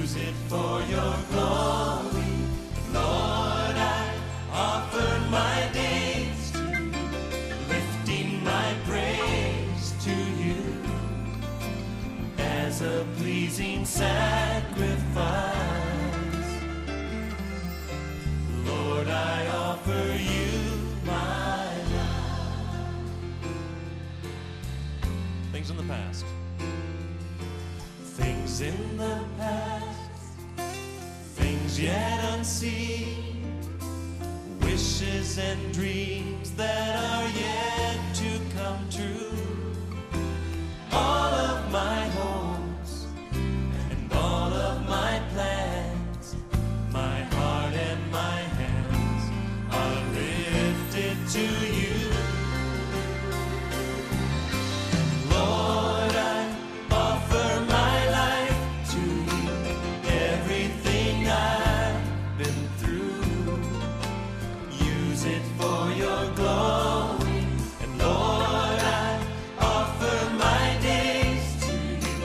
use it for your glory. Lord, I offer my days to you, lifting my praise to you as a pleasing sacrifice. Lord, I offer you my life. Things in the past. Things in the past, things yet unseen, wishes and dreams that are yet to come true. All of my hopes and all of my plans, my heart and my hands are lifted to you. Lord, I offer my life to you, everything I've been through. Use it for your glory. And Lord, I offer my days to you,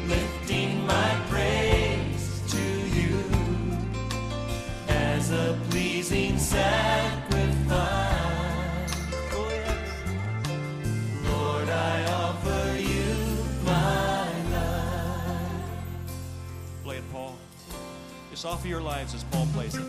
lifting my praise to you as a pleasing sacrifice. Oh yes. Lord, I offer you my life. Play it, Paul. Just offer your lives as Paul plays it.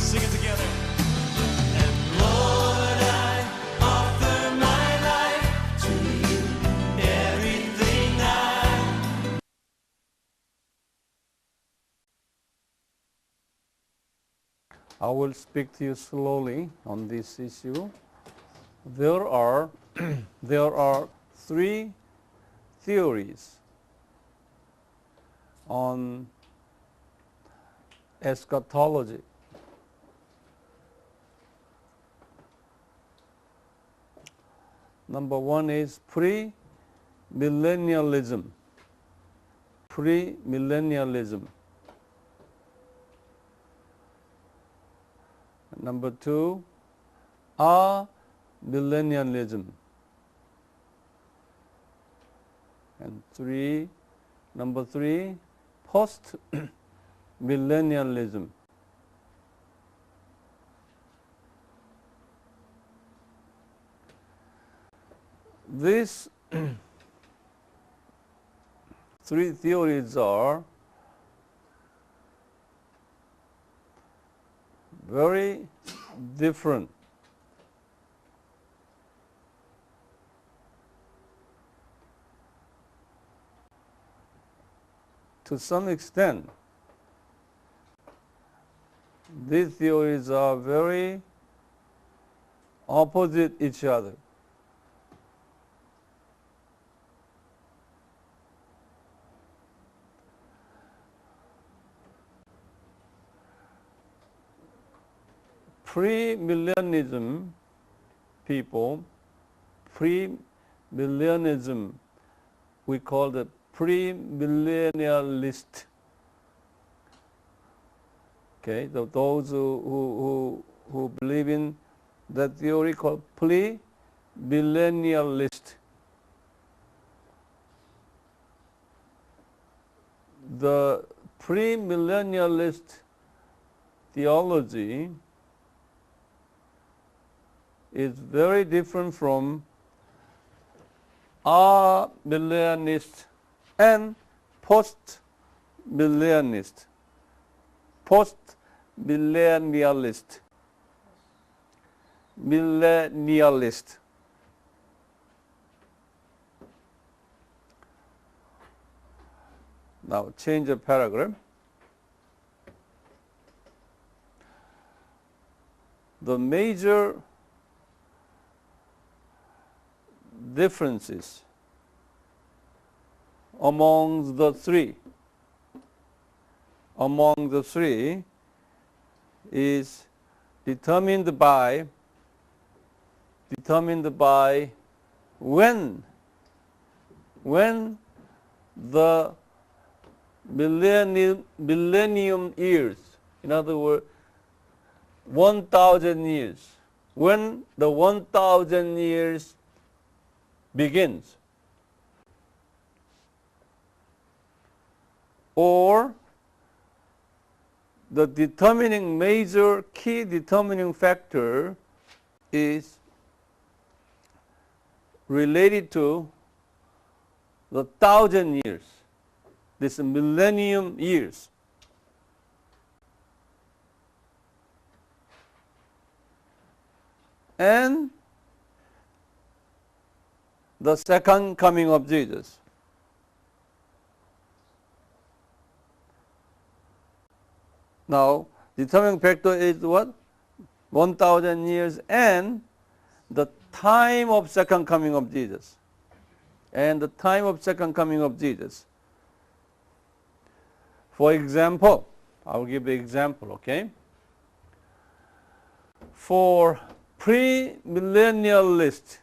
Sing it together. And Lord, I offer my life to you, everything I will speak to you slowly on this issue. There are three theories on eschatology. Number one is premillennialism. Premillennialism. Number two, amillennialism. And number three, post-millennialism. These three theories are very different. To some extent, these theories are very opposite each other. Premillennialism people, premillennialism, we call the premillennialist. Okay, those who believe in that theory called premillennialist. The premillennialist theology is very different from amillennialist and post-millennialist. Post-millennialist. Millennialist. Now change the paragraph. The major differences among the three is determined by when the millennium years, in other words, 1,000 years, when the 1,000 years begins, or the key determining factor is related to the 1,000 years, this millennium years. And the second coming of Jesus. Now, determining factor is what? 1,000 years and the time of second coming of Jesus. And the time of second coming of Jesus. For example, I'll give the example, okay? For premillennialist,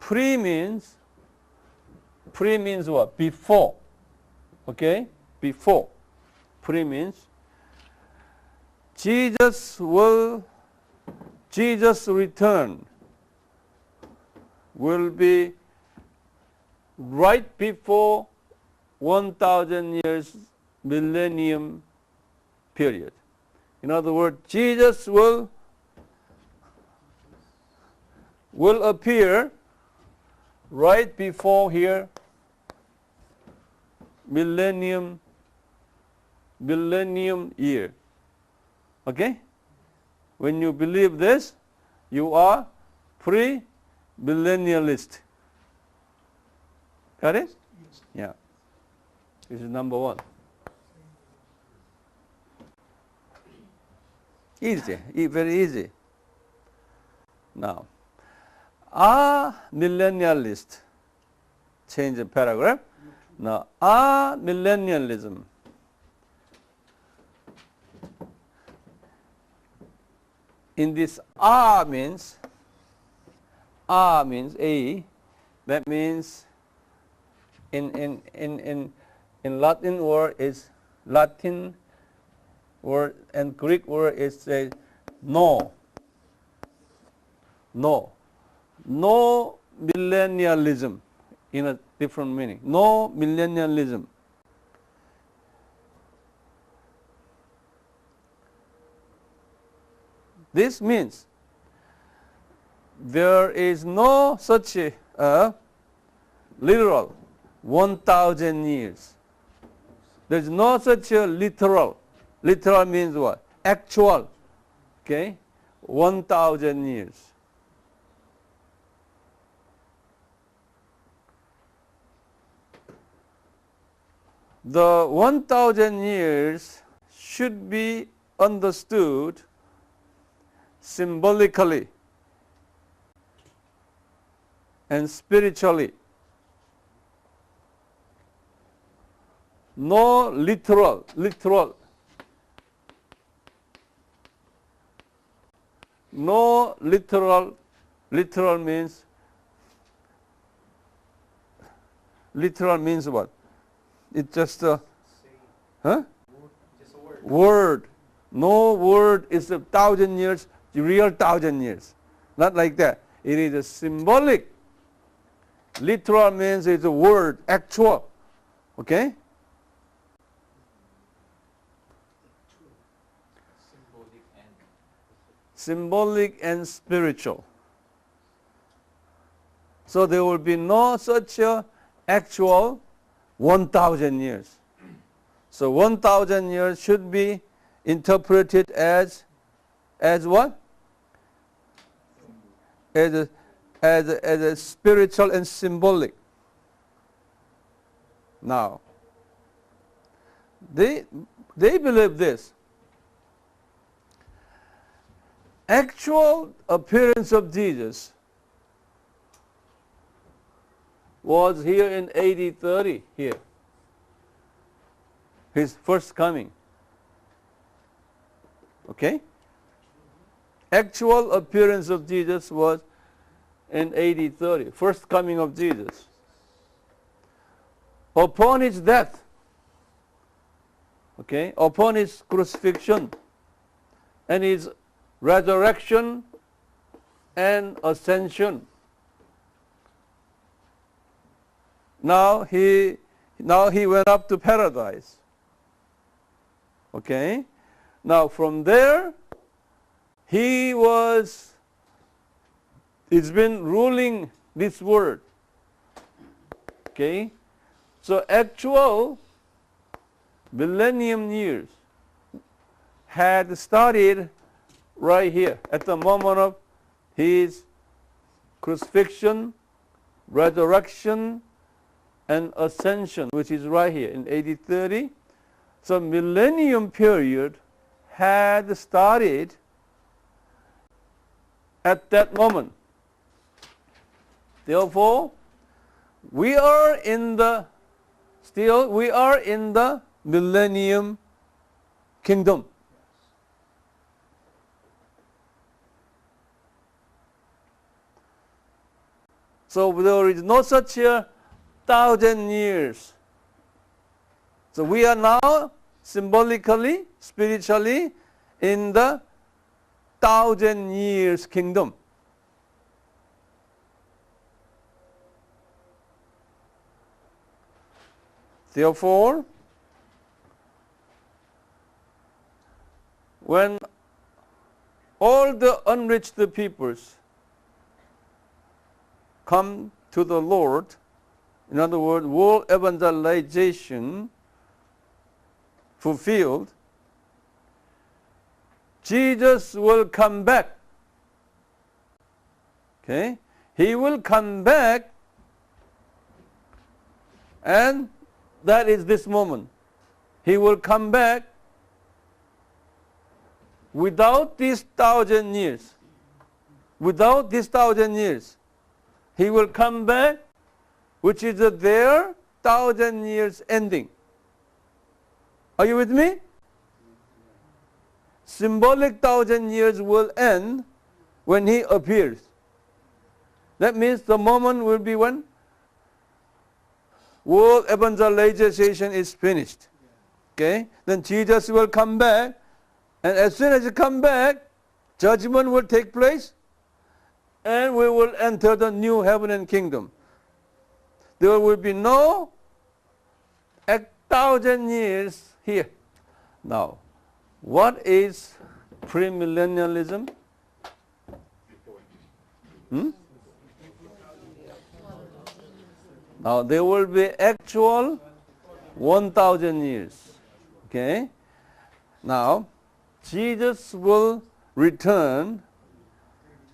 pre means what? Before. Okay? Before. Pre means Jesus' return will be right before 1,000 years millennium period. In other words, Jesus will appear right before here millennium year. Okay? When you believe this, you are pre-millennialist. Got it? Yeah. This is number one. Easy, very easy. Now, a millennialist, change the paragraph. Now, a millennialism in this a means a, that means in Latin word is Latin word and Greek word is no millennialism in a different meaning. No millennialism. This means there is no such a literal 1,000 years. There is no such a literal. Literal means what? Actual. Okay? 1,000 years. The 1,000 years should be understood symbolically and spiritually. No literal. No literal. Literal means what? It's just a word. No word is 1,000 years, real 1,000 years. Not like that. It is a symbolic. Literal means it's a word, actual. Okay? Symbolic and spiritual. So there will be no such a actual 1,000 years. So 1,000 years should be interpreted as what? As a spiritual and symbolic. Now, they believe this. actual appearance of Jesus was here in AD 30 here. His first coming. Okay? Actual appearance of Jesus was in AD 30, first coming of Jesus. Upon his death, okay, upon his crucifixion and his resurrection and ascension, now he went up to paradise. Okay? Now from there, he's been ruling this world. Okay? So actual millennium years had started right here at the moment of his crucifixion, resurrection, and ascension, which is right here in AD 30. So millennium period had started at that moment. Therefore, we are in the millennium kingdom. So there is no such a 1,000 years. So we are now symbolically, spiritually in the 1,000 years kingdom. Therefore, when all the unreached peoples come to the Lord, in other words, world evangelization fulfilled, Jesus will come back. Okay? He will come back, and that is this moment. He will come back without these 1,000 years. Without these 1,000 years. He will come back, which is their 1,000 years ending. Are you with me? Symbolic 1,000 years will end when he appears. That means the moment will be when world evangelization is finished. Okay? Then Jesus will come back, and as soon as he comes back, judgment will take place, and we will enter the new heaven and kingdom. There will be no 1,000 years here. Now, what is premillennialism? Now, there will be actual 1,000 years. Okay? Now, Jesus will return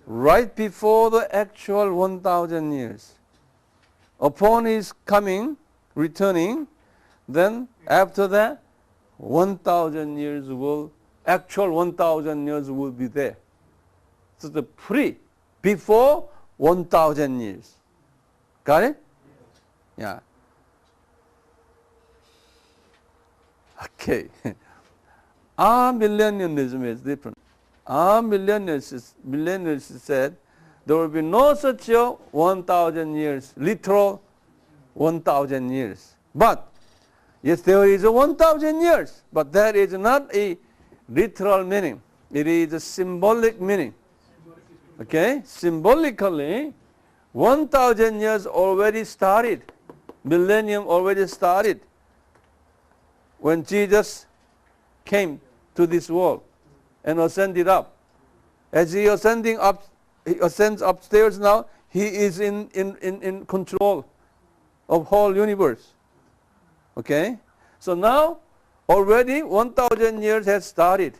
right before the actual 1,000 years. Upon his coming, returning, then after that, 1,000 years actual 1,000 years will be there. So the before 1,000 years. Got it? Yeah. Okay. Our millennialism is different. Our millennialists said there will be no such 1,000 years, literal 1,000 years. But, yes, there is a 1,000 years, but that is not a literal meaning. It is a symbolic meaning. Okay? Symbolically, 1,000 years already started. Millennium already started when Jesus came to this world and ascended up. As he ascends upstairs now, he is in control of whole universe. Okay? So now, already 1,000 years has started.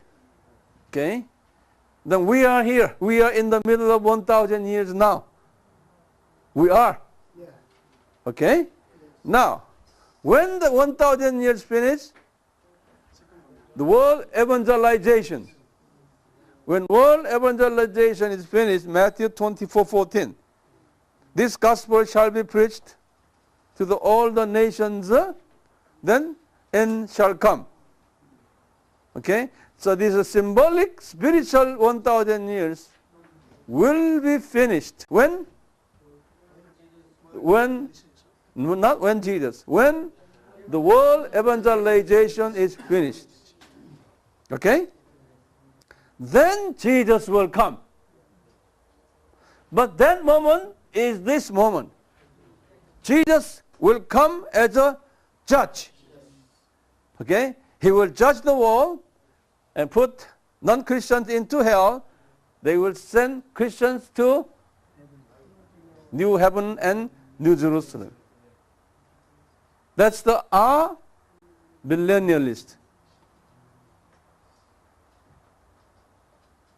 Okay? Then we are here. We are in the middle of 1,000 years now. We are. Okay? Now, when the 1,000 years finish, the world evangelization when world evangelization is finished, Matthew 24:14, this gospel shall be preached to all the nations, then end shall come. Okay? So this is symbolic, spiritual 1,000 years will be finished. When? Not when Jesus. When the world evangelization is finished. Okay? Then Jesus will come. But that moment is this moment. Jesus will come as a judge. Okay? He will judge the world and put non-Christians into hell. They will send Christians to new heaven and new Jerusalem. That's the millennialist.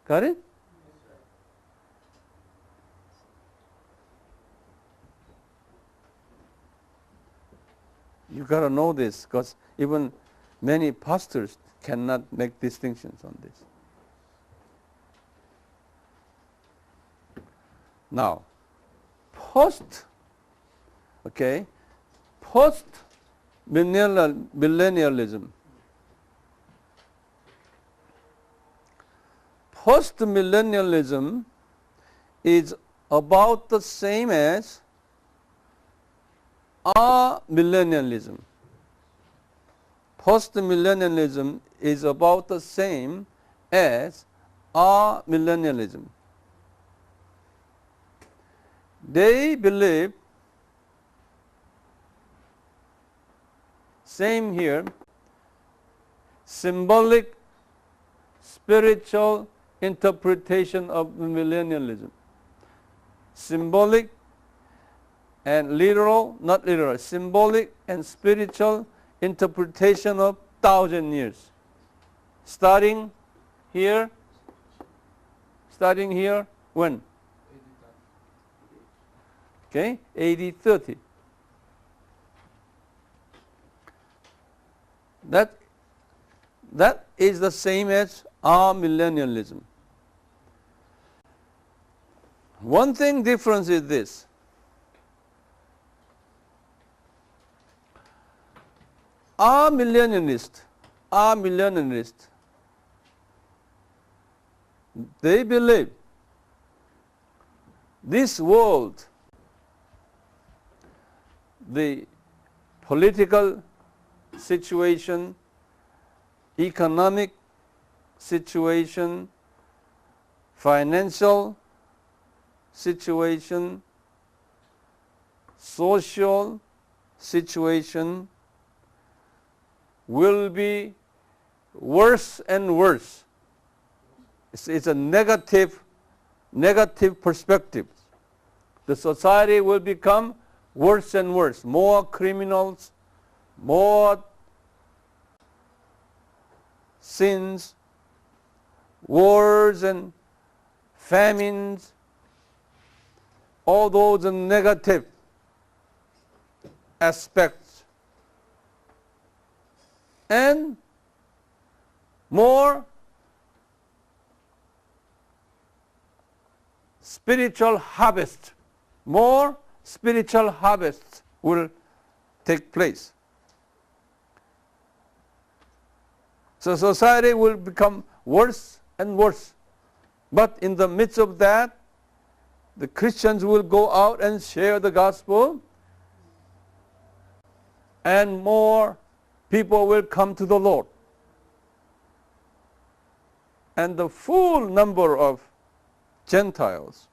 Got it? You got to know this, because even many pastors cannot make distinctions on this. Now, post-millennialism. Post-millennialism is about the same as millennialism. Post-millennialism is about the same as millennialism. They believe, same here, symbolic, spiritual interpretation of millennialism. Symbolic and literal, not literal, symbolic and spiritual interpretation of 1,000 years. Starting here, when? Okay, AD 30. That is the same as millennialism. One thing difference is this. Millennialists, they believe this world, the political situation, economic situation, financial situation, social situation will be worse and worse. It's a negative perspective. The society will become worse and worse. More criminals, more sins, wars and famines, all those negative aspects. And more spiritual harvest. More spiritual harvests will take place. So society will become worse and worse. But in the midst of that, the Christians will go out and share the gospel, and more people will come to the Lord. And the full number of Gentiles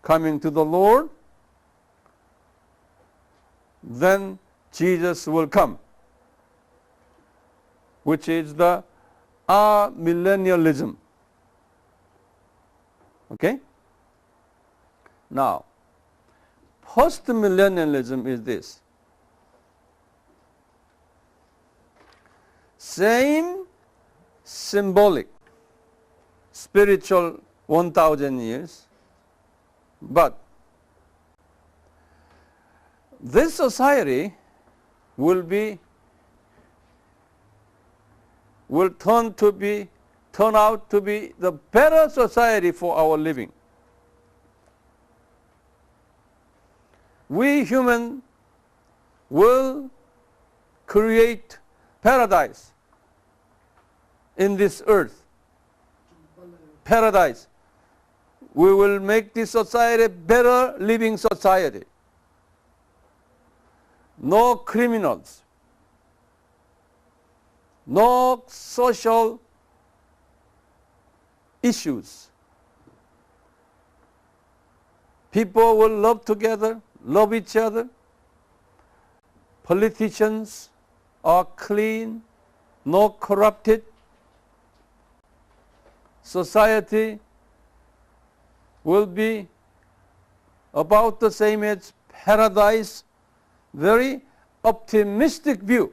coming to the Lord, then Jesus will come, which is the millennialism. Okay? Now, post-millennialism is this. Same symbolic, spiritual 1,000 years, but this society will turn to be turn out to be the better society for our living. We human will create paradise in this earth. Paradise. We will make this society better living society. No criminals. No social issues. People will love together, love each other. Politicians are clean, no corrupted. Society will be about the same as paradise. Very optimistic view.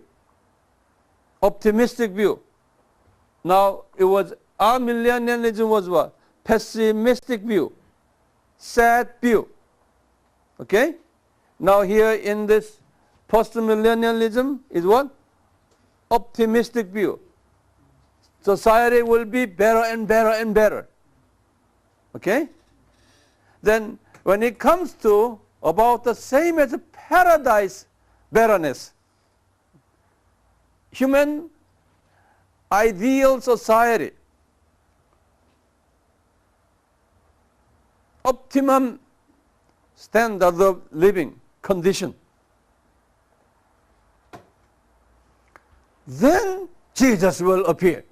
Optimistic view. Now, it was our millennialism was what? Pessimistic view. Sad view. Okay? Now here in this post-millennialism is what? Optimistic view. Society will be better and better and better. Okay? Then when it comes to about the same as a paradise betterness, human ideal society, optimum standard of living condition, then Jesus will appear.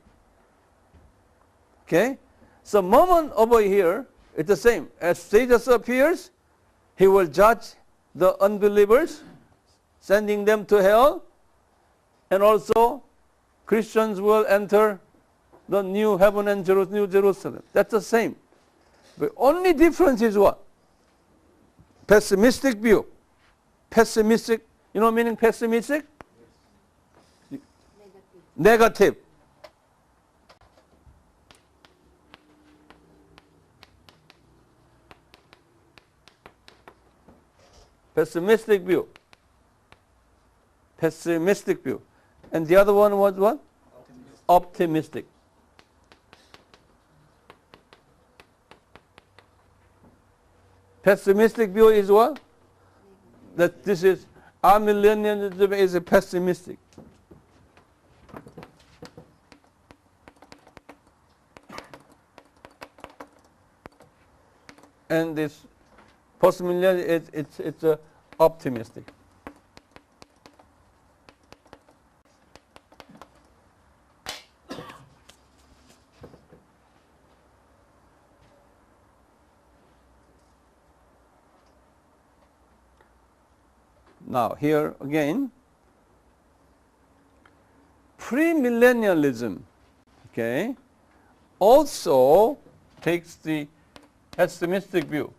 Okay? So moment over here, it's the same. As Jesus appears, he will judge the unbelievers, sending them to hell, and also Christians will enter the new heaven and New Jerusalem. That's the same. The only difference is what? Pessimistic view. Pessimistic, you know meaning pessimistic? Negative. Pessimistic view. Pessimistic view. And the other one was what? Optimistic. Pessimistic view is what? That this is, our millennialism is a pessimistic. And this post-millennial, it's optimistic. Now here again, premillennialism, okay, also takes the pessimistic view.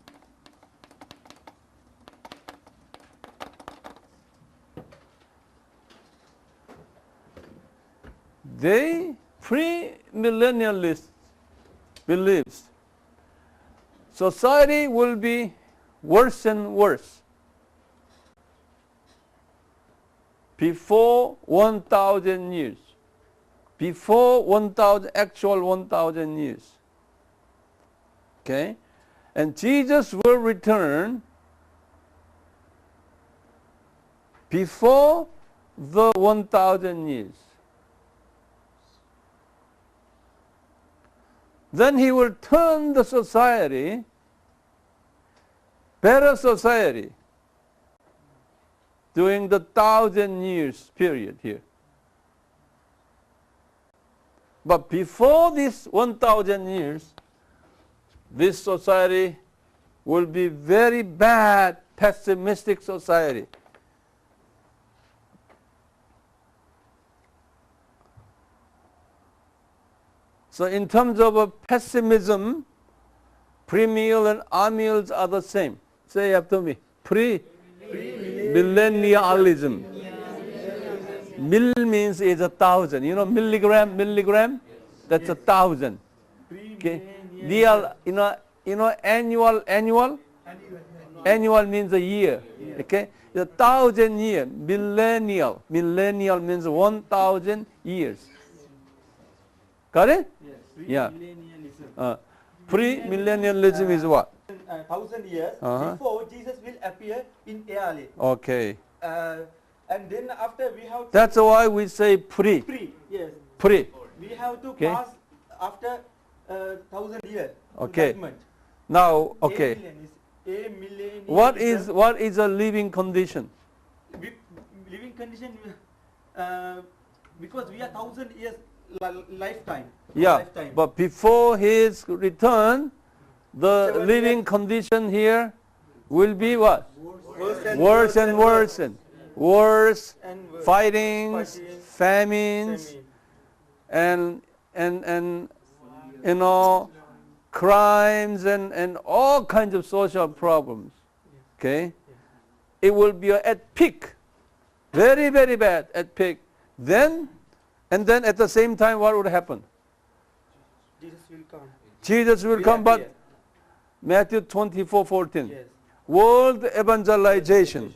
They, premillennialists, believes society will be worse and worse before 1,000 years. Before 1,000, actual 1,000 years. Okay? And Jesus will return before the 1,000 years. Then he will turn the society, better society, during the 1,000 years period here. But before this 1,000 years, this society will be very bad, pessimistic society. So in terms of pessimism, premill and amills are the same. Say after me. Millennialism. Mill means is 1,000. You know milligram? That's 1,000. Okay. Real, annual. Annual means a year. Okay. 1,000 year. Millennial. Millennial means 1,000 years. Got it? Yes. Yeah. Premillennialism. Pre-millennialism is what? 1,000 years Uh-huh. before Jesus will appear in air. Okay. And then after we have to That's why we say pre. yes, Pre. we have to Okay. pass after 1,000 years. to Okay. judgment. Now, okay. What is a living condition? Living condition? Because we are 1,000 years lifetime. Yeah, Lifetime. but before his return, the 7 living years. condition here will be what? Worse Worse and worse and worse, and worse. fightings, Fighting, famines, famine. and you know, crimes and all kinds of social problems. Okay? It will be at peak. Very, very bad at peak. Then, and then at the same time, what would happen? Jesus will come. Jesus will Will come, but appear. Matthew 24:14. Yes. World evangelization,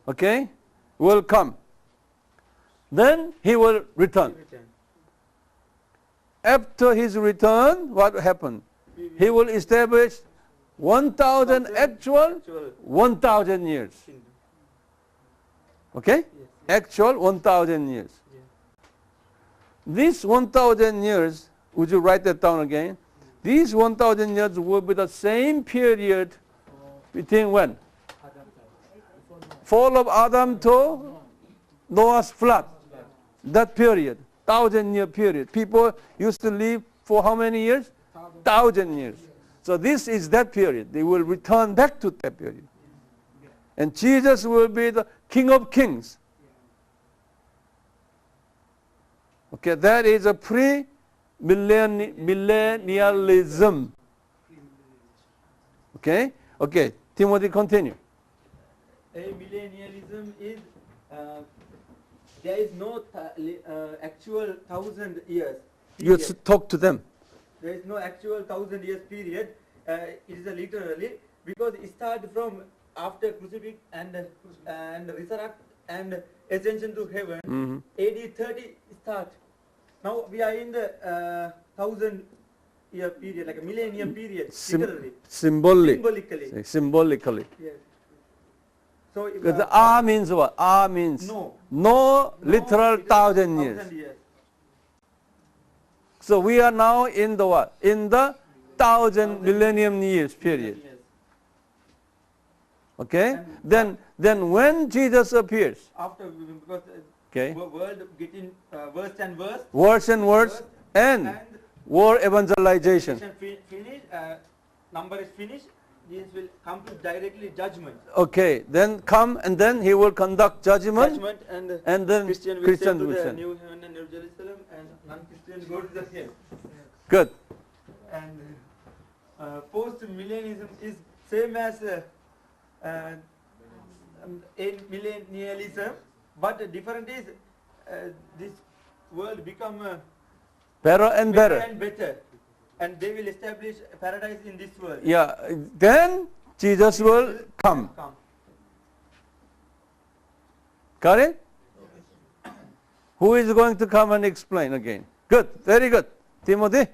okay, will come. Then he will return. After his return, what will happen? He will establish 1,000 actual 1,000 years. Okay? Actual 1,000 years. These 1,000 years, would you write that down again? These 1,000 years will be the same period between when? Fall of Adam to Noah's flood. That period, 1,000-year period. People used to live for how many years? 1,000 years. So this is that period. They will return back to that period. And Jesus will be the King of Kings. Okay, that is a pre-millennialism. Okay? Okay, Timothy, continue. Millennialism is there is no actual 1,000 years. You period. talk to them. There is no actual 1,000 years period. It is a literally because it starts from after crucifix and resurrect and ascension to heaven. Mhm. AD 30 start. Now we are in the 1,000-year period, like a millennium period, literally. Symbolically. Symbolically. Yes. So if, Because the A means what? A means no literal 1,000 years. 1,000 years. So we are now in the what? In the 1,000 millennium years period. Yes. Okay? Then when Jesus appears, After because okay, world getting worse and worse. worse and worse, and war evangelization. Finish, number is finished. Jesus will come to directly judgment. Okay, then come and then he will conduct judgment, and then Christian will Christians send to will the send. new heaven and new Jerusalem, and non-Christian go to the hell. Good. And post-millennialism is same as millennialism, but the difference is this world become Better and better. and better, and they will establish paradise in this world. Yeah, then Jesus will come. Got it? Who is going to come and explain again? Good, very good. Timothy?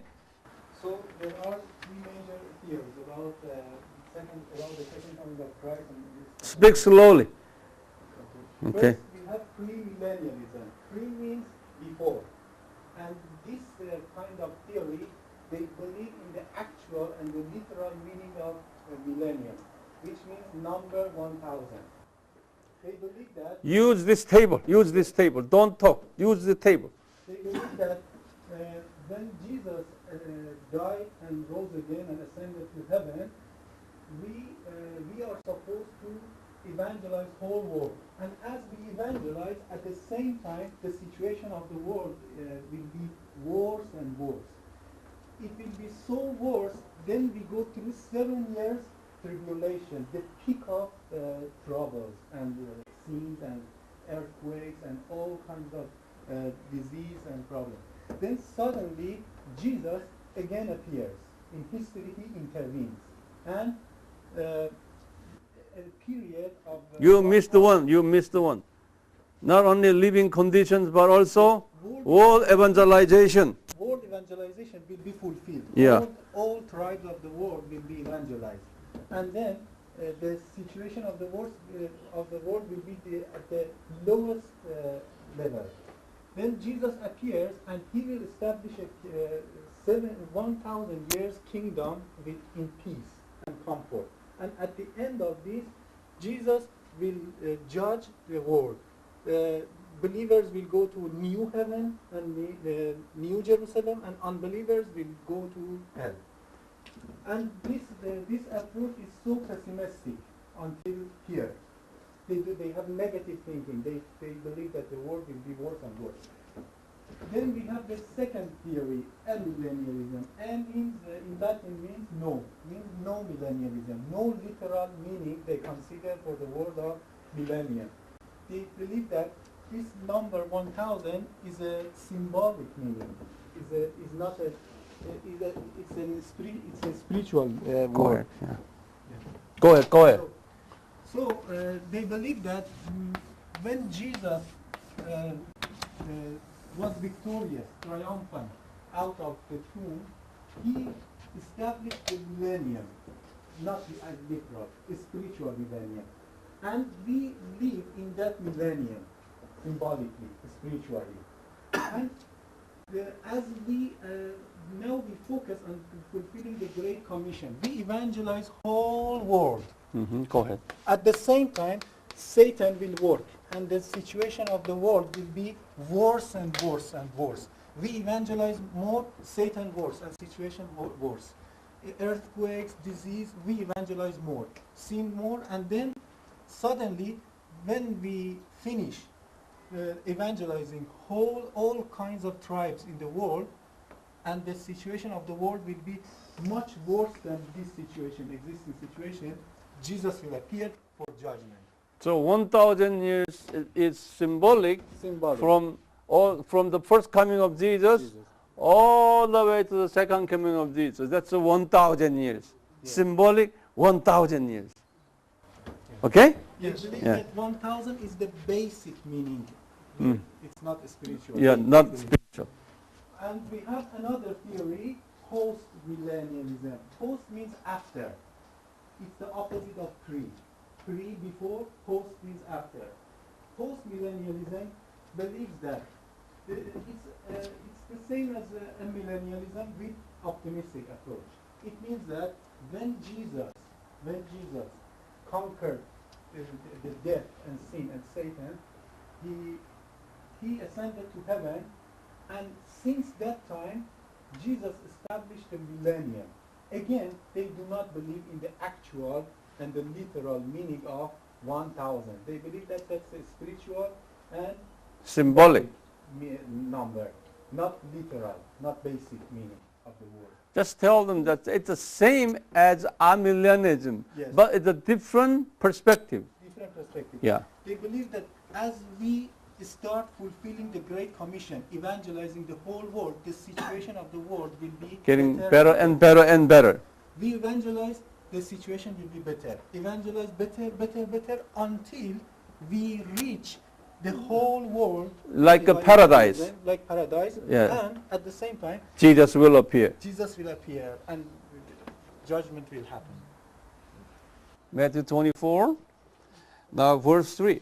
So there are three major theories about the second coming of Christ. Speak slowly. Okay. First, we have premillennialism. Pre means before, and this kind of theory, they believe in the actual and the literal meaning of millennium, which means number 1,000. They believe that. Use this table. Use this table. Don't talk. Use the table. They believe that when Jesus died and rose again and ascended to heaven, we are supposed to evangelize whole world. And as we evangelize, at the same time, the situation of the world will be worse and worse. It will be so worse, then we go through 7 years tribulation, the peak of troubles and sins and earthquakes and all kinds of disease and problems. Then suddenly Jesus again appears. In history he intervenes. And a period of... You missed the one. You missed the one. Not only living conditions, but also world evangelization. World evangelization will be fulfilled. Yeah. All tribes of the world will be evangelized, and then the situation of the world will be at the lowest level. Then Jesus appears and he will establish a 1,000 years kingdom in peace and comfort. And at the end of this, Jesus will judge the world. Believers will go to new heaven and new Jerusalem, and unbelievers will go to hell. And this approach is so pessimistic until here. They have negative thinking. They believe that the world will be worse and worse. Then we have the second theory, amillennialism. And in Latin means no millennialism. No literal meaning they consider for the word of millennium. They believe that this number 1,000 is a symbolic meaning. It's a spiritual word. Go ahead. Yeah. Go ahead. So they believe that when Jesus was victorious, triumphant out of the tomb, he established the millennium, not as literal, a spiritual millennium. And we live in that millennium, symbolically, spiritually. And as we now we focus on fulfilling the Great Commission, we evangelize whole world. Go ahead. At the same time, Satan will work, and the situation of the world will be worse and worse and worse. We evangelize more, Satan worse, and situation worse. Earthquakes, disease, we evangelize more, sin more, and then suddenly, when we finish evangelizing all kinds of tribes in the world, and the situation of the world will be much worse than this situation, existing situation, Jesus will appear for judgment. So 1,000 years is symbolic, from the first coming of Jesus all the way to the second coming of Jesus. That's 1,000 years. Yeah. Symbolic 1,000 years. Okay? Yes. I believe Yeah. that 1,000 is the basic meaning. Mm. It's not spiritual. Yeah, not spiritual. And we have another theory, post-millennialism. Post means after. It's the opposite of pre. Pre, before, post means after. Post-millennialism believes that it's the same as a millennialism with optimistic approach. It means that when Jesus conquered the death and sin and Satan, he ascended to heaven, and since that time, Jesus established the millennium. Again, they do not believe in the actual and the literal meaning of 1,000. They believe that that's a spiritual and Symbolic. number, not literal, not basic meaning of the word. Just tell them that it's the same as amillennialism, Yes. but it's a different perspective. Different perspective. Yeah. They believe that as we start fulfilling the Great Commission, evangelizing the whole world, the situation of the world will be Getting better and better and better. We evangelize, the situation will be better. Evangelize better until we reach the whole world. Like a paradise. Like paradise. Yeah. And at the same time, Jesus will appear. Jesus will appear and judgment will happen. Matthew 24, now verse 3.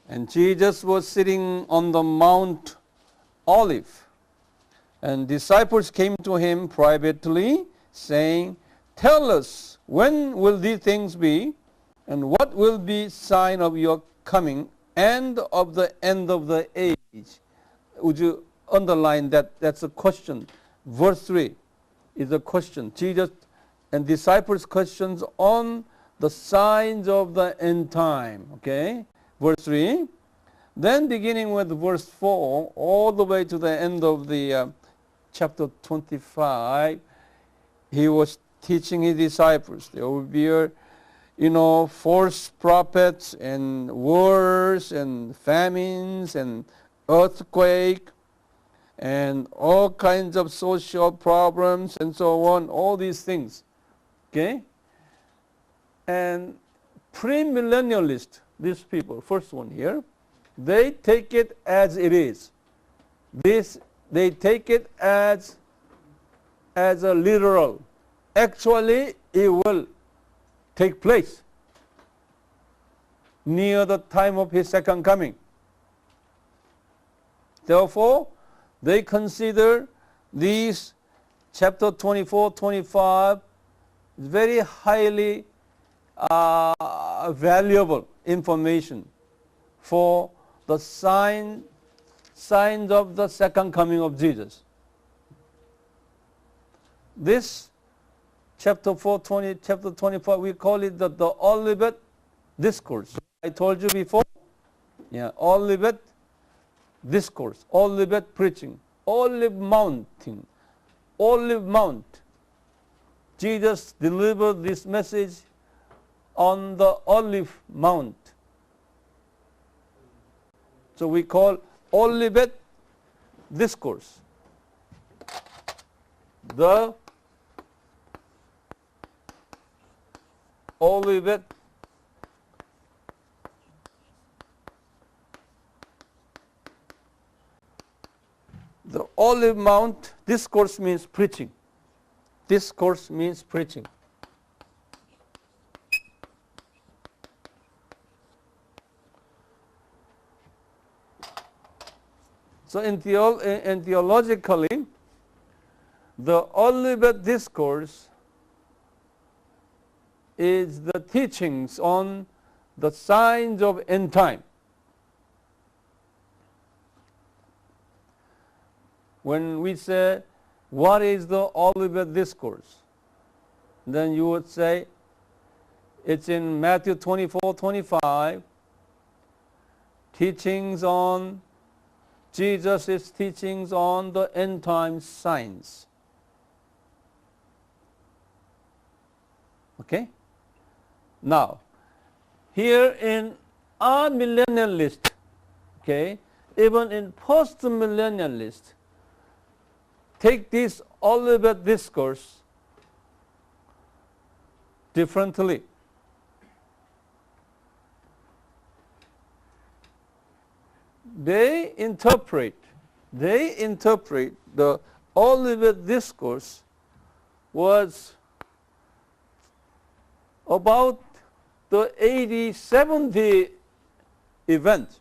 And Jesus was sitting on the Mount Olive, and disciples came to him privately, saying, "Tell us, when will these things be, and what will be sign of your coming and of the end of the age?" Would you underline that? That's a question. Verse 3 is a question. Jesus and disciples' questions on the signs of the end time. Okay? Verse 3. Then beginning with verse 4, all the way to the end of the chapter 25, he was teaching his disciples. There will be, false prophets and wars and famines and earthquake and all kinds of social problems and so on, all these things. Okay? And premillennialists, these people, first one here, they take it as it is. this, they take it as a literal. Actually, it will take place near the time of his second coming. Therefore, they consider these chapter 24, 25 very highly valuable information for the signs of the second coming of Jesus. This chapter 25, we call it the Olivet Discourse. I told you before, Olivet Discourse, Olivet preaching, Olive Mountain, Olive Mount. Jesus delivered this message on the Olive Mount. So we call Olivet Discourse. The Olivet Olive Mount. Discourse means preaching. Discourse means preaching. So theologically, the Olivet Discourse is the teachings on the signs of end time. When we say, what is the Olivet Discourse? Then you would say, it's in Matthew 24, 25, teachings on, Jesus' teachings on the end time signs. Okay? Now, here in our millennialist, okay, even in post-millennialist, take this Olivet Discourse differently. They interpret the Olivet Discourse was about the AD 70 event,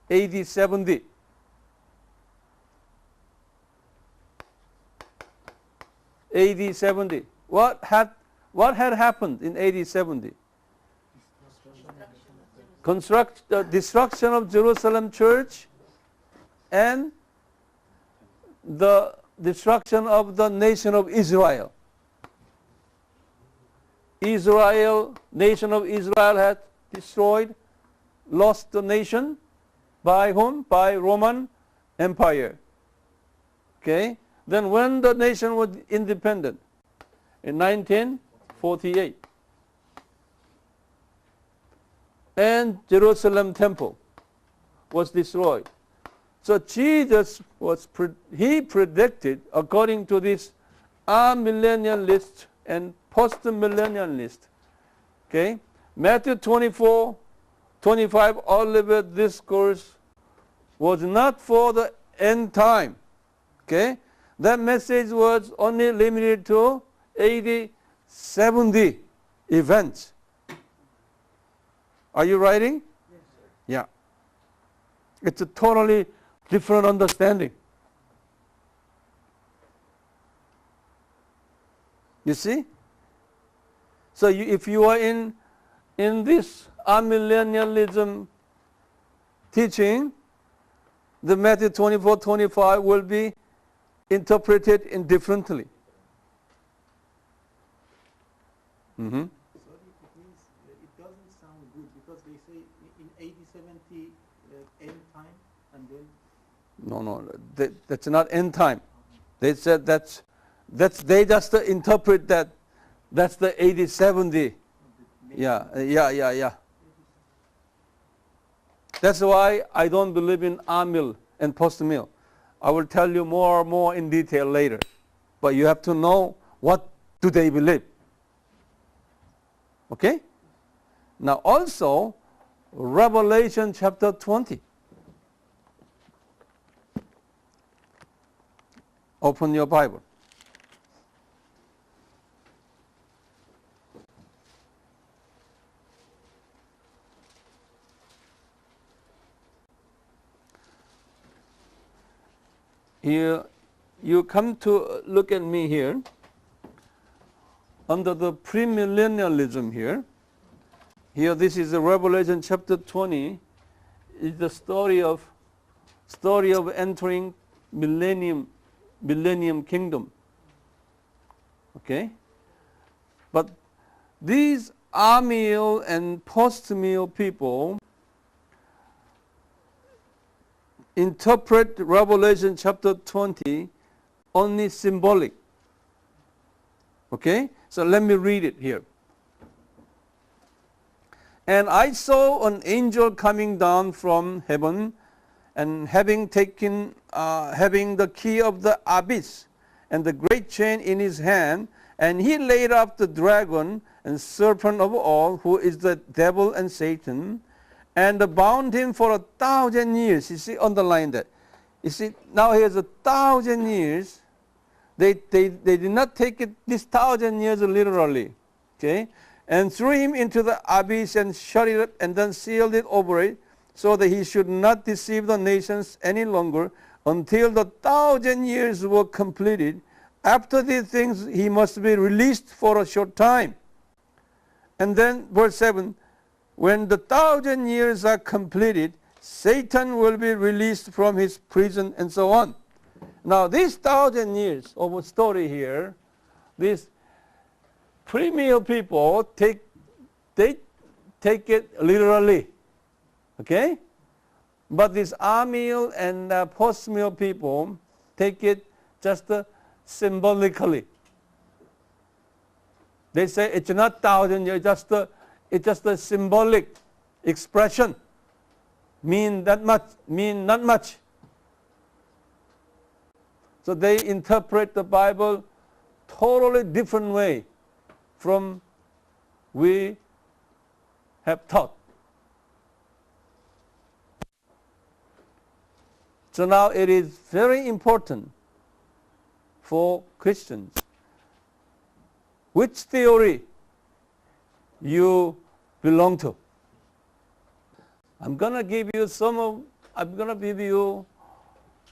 AD 70. AD 70. What had happened in AD 70? Destruction of Jerusalem church and the destruction of the nation of Israel. Nation of Israel had destroyed, lost the nation. By whom? By Roman Empire. Okay? Then when the nation was independent? In 1948. And Jerusalem temple was destroyed. So Jesus he predicted, according to this amillennialist and post-millennialist, okay, Matthew 24, 25 Olivet Discourse was not for the end time. Okay, that message was only limited to AD 70 events. Are you writing? Yes, sir. Yeah. It's a totally different understanding. You see? So if you are in this amillennialism teaching, the Matthew 24, 25 will be interpreted indifferently. Mm-hmm. Sorry, it means it doesn't sound good because they say in AD 70 end time and then... No, that's not end time. They said they just interpret that that's the AD 70. Yeah. That's why I don't believe in amil and post-mill. I will tell you more in detail later. But you have to know what do they believe. Okay? Now also, Revelation chapter 20. Open your Bible. Here, you come to look at me here under the premillennialism here. Here, this is the Revelation chapter 20. Is the story of entering millennium kingdom. Okay, but these amial and post-meal people interpret Revelation chapter 20 only symbolic. Okay, so let me read it here. And I saw an angel coming down from heaven, and having the key of the abyss and the great chain in his hand, and he laid up the dragon and serpent of all, who is the devil and Satan, and bound him for 1,000 years. You see, underline that. You see, now here's 1,000 years. They did not take it this 1,000 years literally. Okay, and threw him into the abyss and shut it up and then sealed it over it, so that he should not deceive the nations any longer until the 1,000 years were completed. After these things he must be released for a short time. And then verse 7, when the 1,000 years are completed, Satan will be released from his prison, and so on. Now these 1,000 years of a story here, these premill people take it literally, okay? But these amial and post-meal people take it just symbolically. They say it's not 1,000 years, it's just a symbolic expression. Mean not much. So they interpret the Bible totally different way from we have taught. So now it is very important for Christians which theory you belong to. I'm going to give you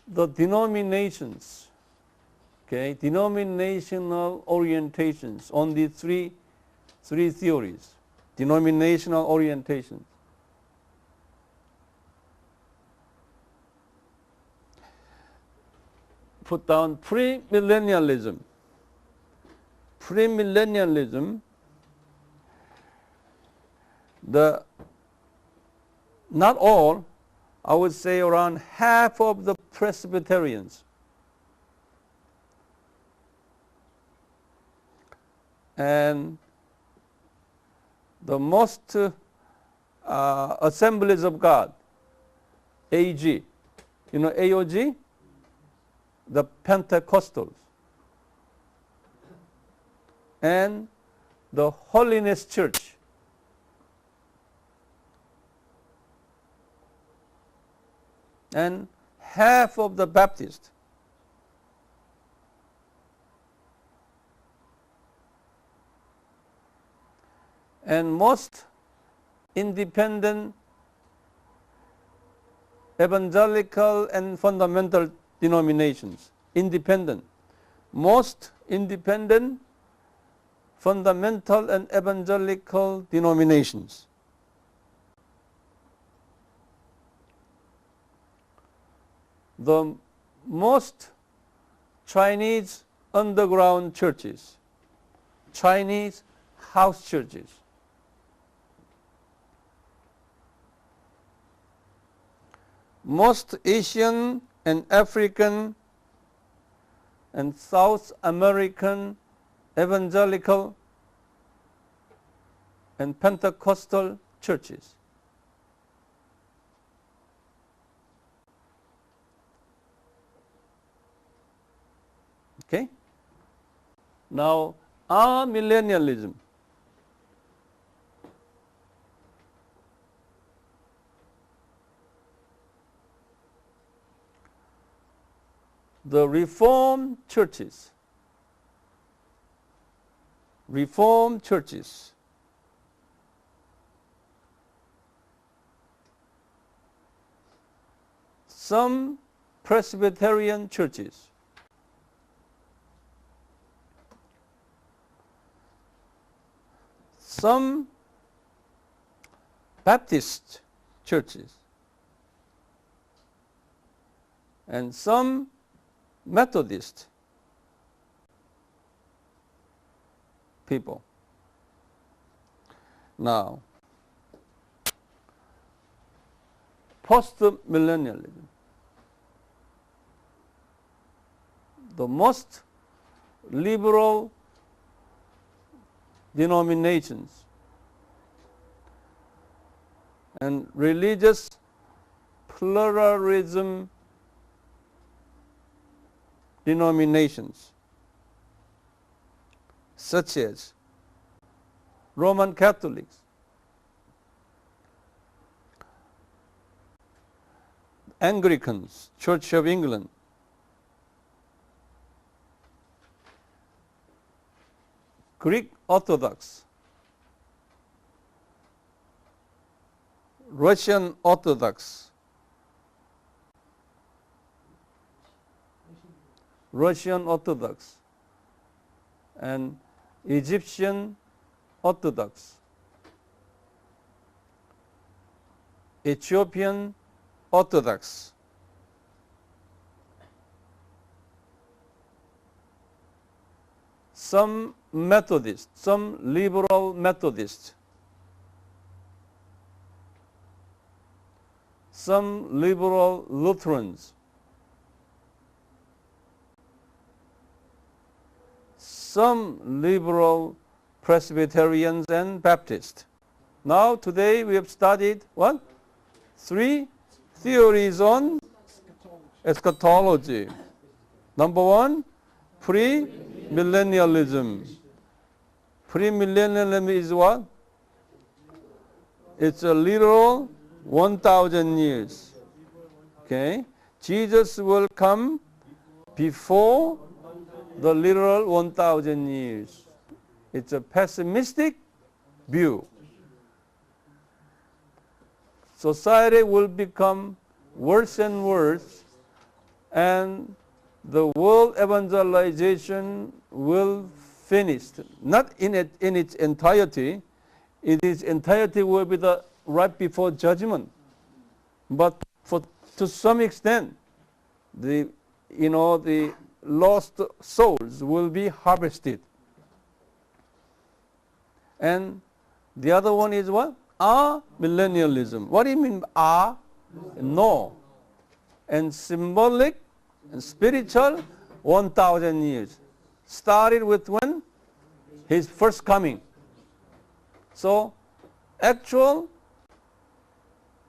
the denominations, okay, denominational orientations on the three theories, denominational orientations. Put down premillennialism. Premillennialism, not all, I would say around half of the Presbyterians and the most Assemblies of God, AG, you know AOG? The Pentecostals and the Holiness Church and half of the Baptists. And most independent evangelical and fundamental denominations. Independent. Most independent, fundamental and evangelical denominations. The most Chinese underground churches, Chinese house churches. Most Asian and African and South American evangelical and Pentecostal churches. Okay? Now, amillennialism. the Reformed churches. Reformed churches. Some Presbyterian churches. Some Baptist churches. And some Methodist people. Now, post-millennialism. The most liberal denominations and religious pluralism denominations, such as Roman Catholics, Anglicans, Church of England, Greek Orthodox, Russian Orthodox, and Egyptian Orthodox, Ethiopian Orthodox, some Methodists, some liberal Methodists, some liberal Lutherans, some liberal Presbyterians and Baptists. Now today we have studied what? 3 theories on eschatology. Number 1, premillennialism. Premillennialism is what? It's a literal 1,000 years. Okay? Jesus will come before the literal 1,000 years. It's a pessimistic view. Society will become worse and worse, and the world evangelization will finish. Not in its entirety. Its entirety will be right before judgment. But to some extent, the lost souls will be harvested. And the other one is what? Millennialism. What do you mean No. And symbolic and spiritual 1,000 years. Started with when? His first coming. So, actual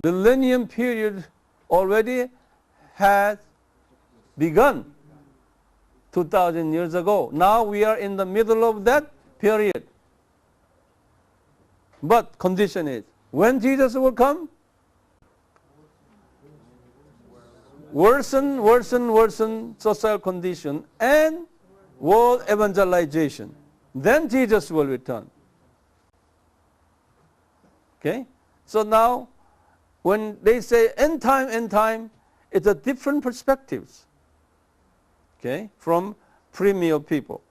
millennium period already has begun 2,000 years ago. Now we are in the middle of that period. But condition is, when Jesus will come, worsen social condition and world evangelization. Then Jesus will return. Okay? So now, when they say end time, it's a different perspectives. Okay? From premier people.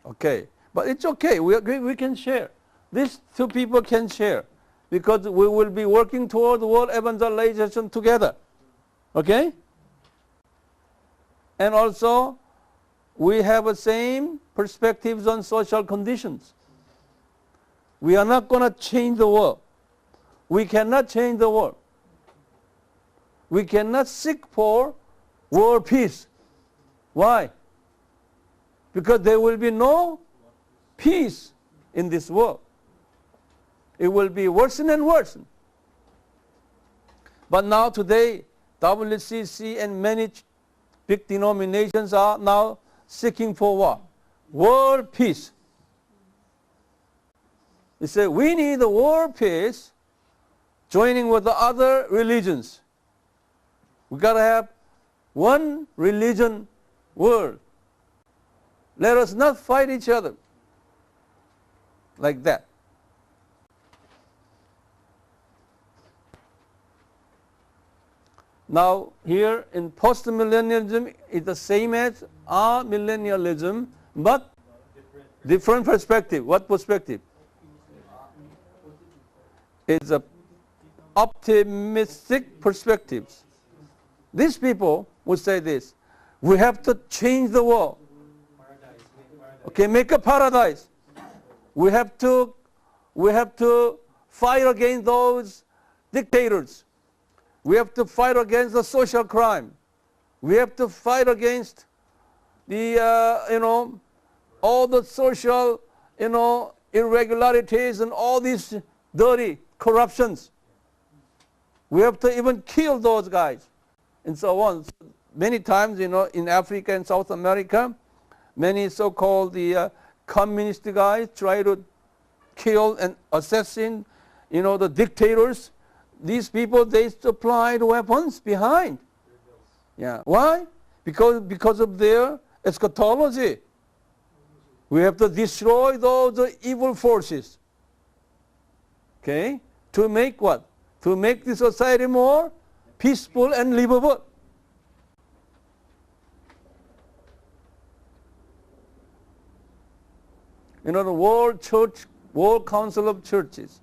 Okay? But it's okay. We can share. These two people can share, because we will be working toward world evangelization together. Okay? And also, we have the same perspectives on social conditions. We are not going to change the world. We cannot change the world. We cannot seek for world peace. Why? Because there will be no peace in this world. It will be worsen and worsen. But now today, WCC and many big denominations are now seeking for what? World peace. They say, we need the world peace, joining with the other religions. We got to have one religion world. Let us not fight each other like that. Now here in post-millennialism is the same as amillennialism, but different perspective. What perspective? It's a optimistic perspectives. These people would say this: we have to change the world. Okay, make a paradise. We have to fight against those dictators. We have to fight against the social crime. We have to fight against the all the social irregularities and all these dirty corruptions. We have to even kill those guys and so on. So many times, in Africa and South America, many so-called the communist guys try to kill and assassinate, the dictators. These people, they supplied weapons behind. Yeah. Why? Because of their eschatology. We have to destroy those evil forces. Okay? To make what? To make the society more peaceful and livable. The World Council of Churches.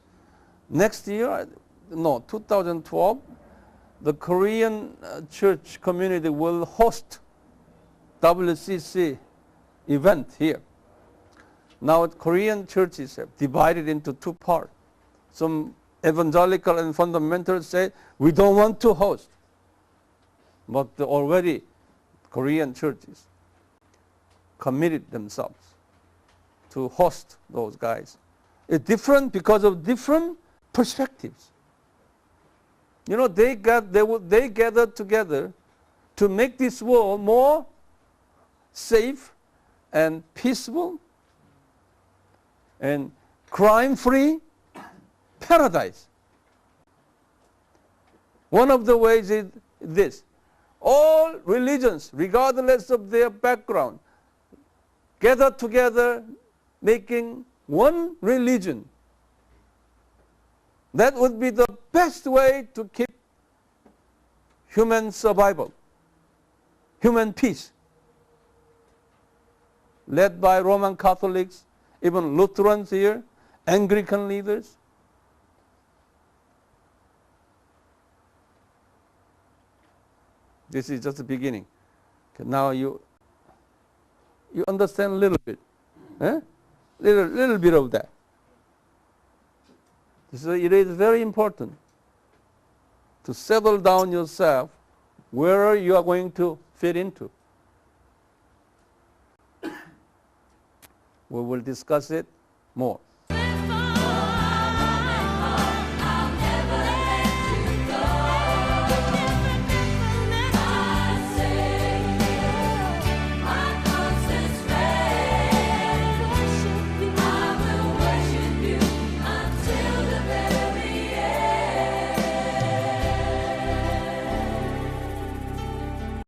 Next year, 2012, the Korean church community will host WCC event here. Now Korean churches have divided into two parts. Some evangelical and fundamentalists say we don't want to host. But already Korean churches committed themselves to host those guys. It's different because of different perspectives. They gathered together to make this world more safe and peaceful and crime-free paradise. One of the ways is this: all religions, regardless of their background, gather together making one religion. That would be the best way to keep human survival, human peace. Led by Roman Catholics, even Lutherans here, Anglican leaders. This is just the beginning. Okay, now you understand a little bit. Little bit of that. So it is very important to settle down yourself where you are going to fit into. We will discuss it more.